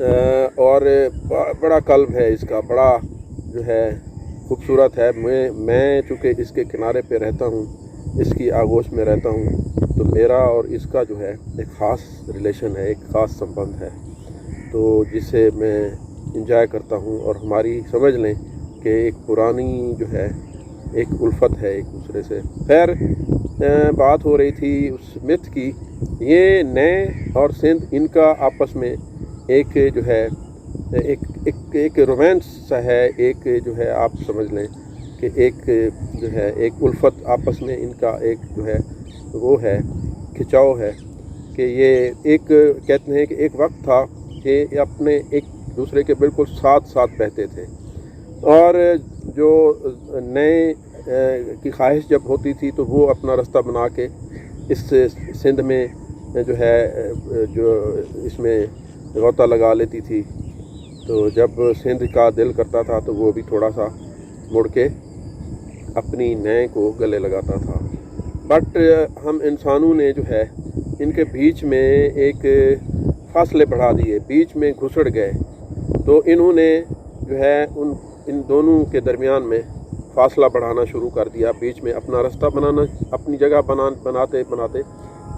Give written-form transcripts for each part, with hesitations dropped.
اور بڑا قلب ہے اس کا، بڑا جو ہے خوبصورت ہے۔ میں چونکہ اس کے کنارے پہ رہتا ہوں، اس کی آغوش میں رہتا ہوں، تو میرا اور اس کا جو ہے ایک خاص ریلیشن ہے، ایک خاص سمبند ہے، تو جسے میں انجوائے کرتا ہوں، اور ہماری سمجھ لیں کہ ایک پرانی جو ہے ایک الفت ہے ایک دوسرے سے۔ خیر، بات ہو رہی تھی اس متھ کی، یہ نئے اور سندھ ان کا آپس میں ایک جو ہے ایک رومانس سا ہے، ایک جو ہے آپ سمجھ لیں کہ ایک جو ہے ایک الفت آپس میں ان کا ایک جو ہے وہ ہے، کھچاؤ ہے، کہ یہ ایک کہتے ہیں کہ ایک وقت تھا کہ یہ اپنے ایک دوسرے کے بالکل ساتھ بہتے تھے، اور جو نئے کی خواہش جب ہوتی تھی تو وہ اپنا رستہ بنا کے اس سندھ میں جو ہے جو اس میں غوطہ لگا لیتی تھی، تو جب سندھ کا دل کرتا تھا تو وہ بھی تھوڑا سا مڑ کے اپنی نئے کو گلے لگاتا تھا۔ بٹ ہم انسانوں نے جو ہے ان کے بیچ میں ایک فاصلے بڑھا دیے، بیچ میں گھسڑ گئے، تو انہوں نے جو ہے ان دونوں کے درمیان میں فاصلہ بڑھانا شروع کر دیا، بیچ میں اپنا رستہ بنانا، اپنی جگہ بناتے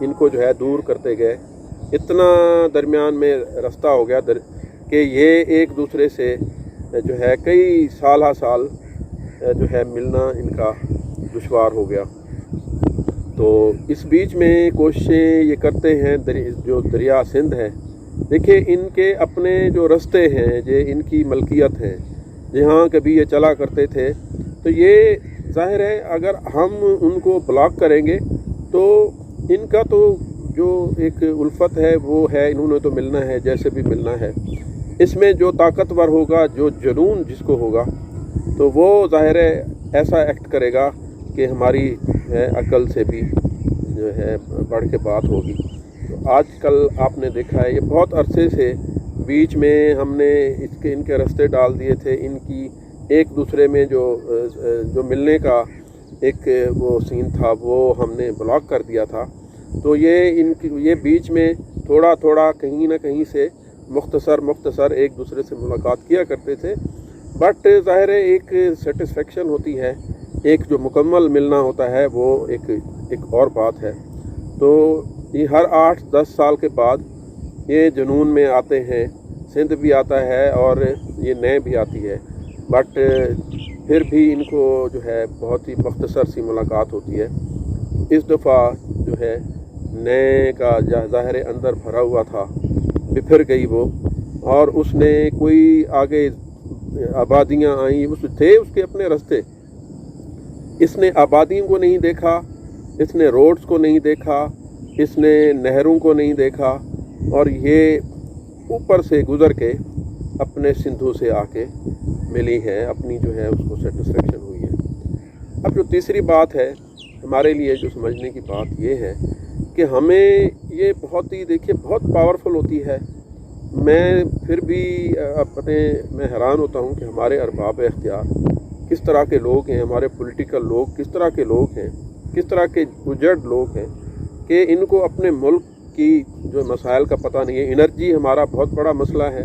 ان کو جو ہے دور کرتے گئے، اتنا درمیان میں رستہ ہو گیا کہ یہ ایک دوسرے سے جو ہے کئی سال جو ہے ملنا ان کا دشوار ہو گیا۔ تو اس بیچ میں کوششیں یہ کرتے ہیں، جو دریا سندھ ہے، دیکھیں ان کے اپنے جو رستے ہیں، جو ان کی ملکیت ہیں، جہاں کبھی یہ چلا کرتے تھے، تو یہ ظاہر ہے اگر ہم ان کو بلاک کریں گے تو ان کا تو جو ایک الفت ہے وہ ہے، انہوں نے تو ملنا ہے، جیسے بھی ملنا ہے، اس میں جو طاقتور ہوگا، جو جنون جس کو ہوگا، تو وہ ظاہر ہے ایسا ایکٹ کرے گا کہ ہماری عقل سے بھی جو ہے بڑھ کے بات ہوگی۔ تو آج کل آپ نے دیکھا ہے، یہ بہت عرصے سے بیچ میں ہم نے ان کے رستے ڈال دیے تھے، ان کی ایک دوسرے میں جو ملنے کا ایک وہ سین تھا وہ ہم نے بلاک کر دیا تھا، تو یہ بیچ میں تھوڑا کہیں نہ کہیں سے مختصر ایک دوسرے سے ملاقات کیا کرتے تھے، بٹ ظاہر ہے ایک سیٹسفیکشن ہوتی ہے، ایک جو مکمل ملنا ہوتا ہے وہ ایک اور بات ہے۔ تو یہ ہر 8-10 سال کے بعد یہ جنون میں آتے ہیں، سندھ بھی آتا ہے اور یہ نئے بھی آتی ہے، بٹ پھر بھی ان کو جو ہے بہت ہی مختصر سی ملاقات ہوتی ہے۔ اس دفعہ جو ہے نئے کا ظاہر اندر بھرا ہوا تھا، بپھر گئی وہ، اور اس نے کوئی آگے آبادیاں آئیں، اس کے اپنے رستے، اس نے آبادیوں کو نہیں دیکھا، اس نے روڈز کو نہیں دیکھا، اس نے نہروں کو نہیں دیکھا، اور یہ اوپر سے گزر کے اپنے سندھوں سے آ کے ملی ہے، اپنی جو ہے اس کو سیٹسفیکشن ہوئی ہے۔ اب جو تیسری بات ہے ہمارے لیے جو سمجھنے کی بات یہ ہے کہ ہمیں یہ بہت ہی دیکھیے بہت پاورفل ہوتی ہے۔ میں پھر بھی میں حیران ہوتا ہوں کہ ہمارے ارباب اختیار کس طرح کے لوگ ہیں، ہمارے پولیٹیکل لوگ کس طرح کے لوگ ہیں، کس طرح کے اجڑ لوگ ہیں کہ ان کو اپنے ملک کی جو مسائل کا پتہ نہیں ہے۔ انرجی ہمارا بہت بڑا مسئلہ ہے،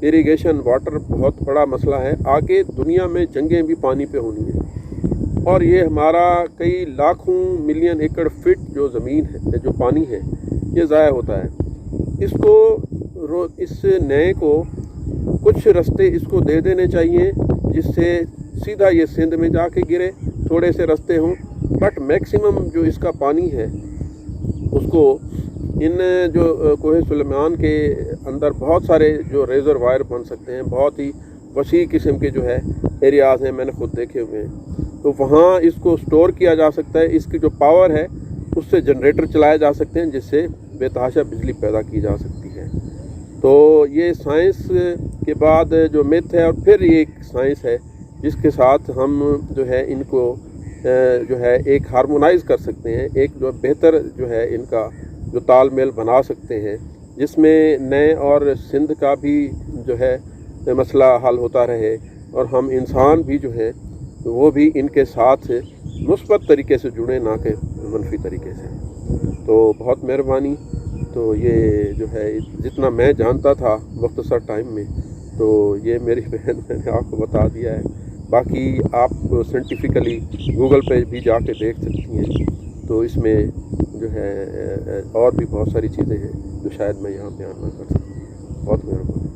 اریگیشن واٹر بہت بڑا مسئلہ ہے، آگے دنیا میں جنگیں بھی پانی پہ ہونی ہیں، اور یہ ہمارا کئی لاکھوں ملین ایکڑ فٹ جو زمین ہے، جو پانی ہے، یہ ضائع ہوتا ہے۔ اس نئے کو کچھ رستے اس کو دے دینے چاہیے جس سے سیدھا یہ سندھ میں جا کے گرے، تھوڑے سے رستے ہوں، بٹ میکسیمم جو اس کا پانی ہے اس کو ان جو کوہ سلیمان کے اندر بہت سارے جو ریزروائر بن سکتے ہیں، بہت ہی وسیع قسم کے جو ہے ایریاز ہیں، میں نے خود دیکھے ہوئے ہیں، تو وہاں اس کو سٹور کیا جا سکتا ہے، اس کی جو پاور ہے اس سے جنریٹر چلائے جا سکتے ہیں، جس سے بے تحاشا بجلی پیدا کی جا سکتی ہے۔ تو یہ سائنس کے بعد جو میتھ ہے، اور پھر یہ ایک سائنس ہے جس کے ساتھ ہم جو ہے ان کو جو ہے ایک ہارمونائز کر سکتے ہیں، ایک جو بہتر جو ہے ان کا جو تال میل بنا سکتے ہیں، جس میں نئے اور سندھ کا بھی جو ہے مسئلہ حل ہوتا رہے، اور ہم انسان بھی جو ہے وہ بھی ان کے ساتھ مثبت طریقے سے جڑیں، نہ کہ منفی طریقے سے۔ تو بہت مہربانی۔ تو یہ جو ہے جتنا میں جانتا تھا مختصر ٹائم میں، تو یہ میری بہن میں نے آپ کو بتا دیا ہے. باقی آپ سائنٹیفکلی گوگل پہ بھی جا کے دیکھ سکتی ہیں. تو اس میں جو ہے اور بھی بہت ساری چیزیں ہیں جو شاید میں یہاں بیان نہ کر سکوں. بہت مہربانی.